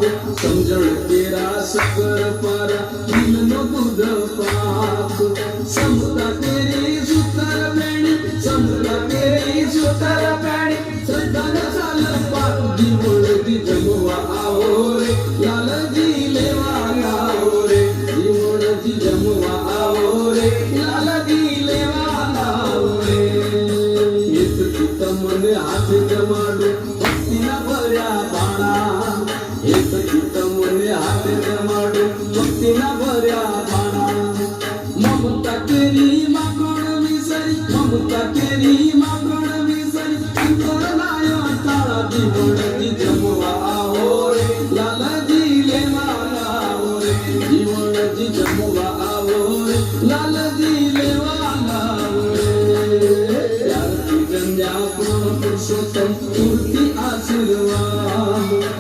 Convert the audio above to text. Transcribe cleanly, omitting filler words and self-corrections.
समझण तेरा शक्कर पारा दिल नो दूध पाक समता तेरी सुतर बेणी समता तेरी सुतर बेणी श्रद्धा न चाल पाक जीवन दी जमवा आओ रे लाल जी लेवा आओ रे जीवन दी जमवा आओ रे लाल जी लेवा आओ रे येत चित्त मन हात जमाडू भक्तीना भर्या बाणा येत चित्त मन हात जमाडू भक्तीना भर्या बाणा ममता केरी मागण विसरी ममता केरी मागण विसरी अंतर नाय टाळा जीवन दी जमवा आओ रे लाल जी लेवा आओ रे जीवन दी जमवा आओ रे लाल जी लेवा आओ रे यार की गंजा पुरुषोत्तम